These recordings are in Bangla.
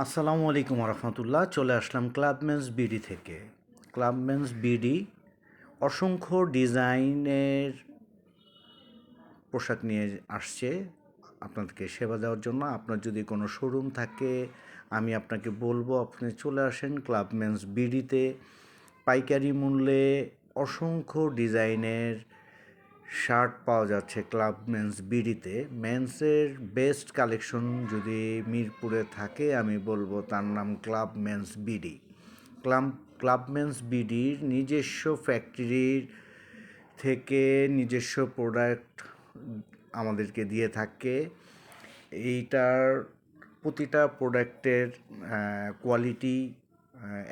আসসালামু আলাইকুম রহমতুল্লাহ। চলে আসলাম ক্লাবমেন্স বিডি থেকে। ক্লাবমেন্স বিডি অসংখ্য ডিজাইনের পোশাক নিয়ে আসছে আপনাদেরকে সেবা দেওয়ার জন্য। আপনার যদি কোনো শোরুম থাকে আমি আপনাকে বলবো আপনি চলে আসেন ক্লাবমেন্স বিডিতে। পাইকারি মূল্যে অসংখ্য ডিজাইনের শার্ট পাওয়া যাচ্ছে ক্লাবমেন্স বিডিতে। মেন্সের বেস্ট কালেকশন যদি মিরপুরে থাকে আমি বলবো তার নাম ক্লাবমেন্স বিডি। ক্লাবমেন্স বিডির নিজস্ব ফ্যাক্টরির থেকে নিজস্ব প্রোডাক্ট আমাদেরকে দিয়ে থাকে। এইটার প্রতিটা প্রোডাক্টের কোয়ালিটি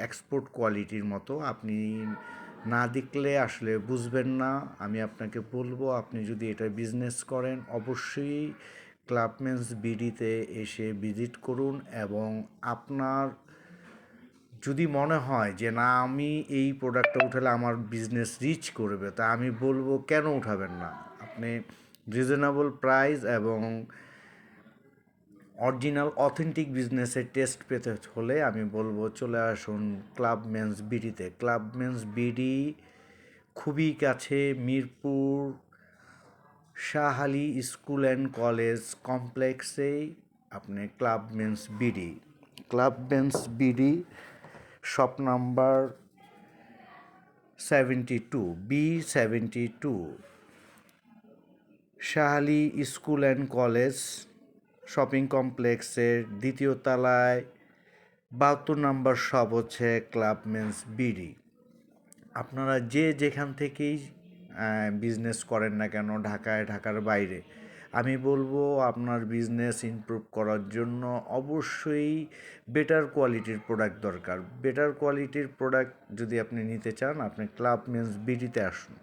এক্সপোর্ট কোয়ালিটির মতো। আপনি না দেখলে আসলে বুঝবেন না। আমি আপনাকে বলবো আপনি যদি এটা বিজনেস করেন অবশ্যই ক্লাবমেন্স বিডিতে এসে ভিজিট করুন। এবং আপনার যদি মনে হয় যে না আমি এই প্রোডাক্টটা উঠালে আমার বিজনেস রিচ করবে, তা আমি বলবো কেন উঠাবেন না। আপনি রিজনেবল প্রাইস এবং অরিজিনাল অথেন্টিক বিজনেসের টেস্ট পেতে হলে আমি বলবো চলে আসুন ক্লাবমেন্স বিডিতে। ক্লাবমেন্স বিডি খুবই কাছে, Mirpur Shah Ali school and college কমপ্লেক্সেই আপনি Clubmen's BD. Clubmen's BD shop number 72 B72, Shah Ali school and college shopping কমপ্লেক্সের দ্বিতীয় তলায় 72 নম্বর শপ হচ্ছে ক্লাবমেন্স বিডি। আপনারা যে যেখান থেকেই বিজনেস করেন না কেন, ঢাকার বাইরে, আমি বলবো আপনার বিজনেস ইমপ্রুভ করার জন্য অবশ্যই বেটার কোয়ালিটির প্রোডাক্ট দরকার। বেটার কোয়ালিটির প্রোডাক্ট যদি আপনি নিতে চান আপনি ক্লাবমেন্স বিডিতে আসুন।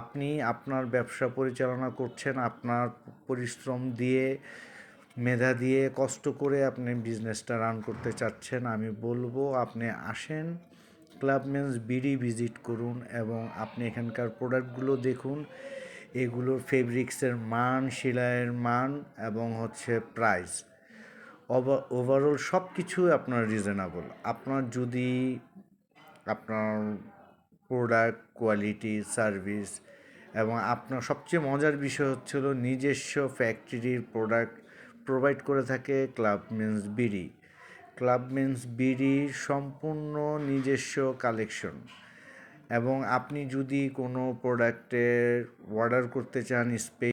আপনি আপনার ব্যবসা পরিচালনা করছেন, আপনার পরিশ্রম দিয়ে মেধা দিয়ে কষ্ট করে আপনি বিজনেসটা রান করতে চাচ্ছেন, আমি বলবো আপনি আসেন ক্লাবমেন্স বিডি ভিজিট করুন এবং আপনি এখানকার প্রোডাক্টগুলো দেখুন। এগুলোর ফেব্রিক্সের মান, সেলাইয়ের মান এবং হচ্ছে প্রাইস, ওভারঅল সব কিছুই আপনার রিজনেবল। আপনার যদি আপনার প্রোডাক্ট কোয়ালিটি সার্ভিস এবং আপনার সবচেয়ে মজার বিষয় হচ্ছিল নিজস্ব ফ্যাক্টরির প্রোডাক্ট প্রোভাইড করে থাকে ক্লাবমেন্স বিডি। ক্লাবমেন্স বিডির সম্পূর্ণ নিজস্ব কালেকশন। এবং আপনি যদি কোনো প্রোডাক্টের অর্ডার করতে চান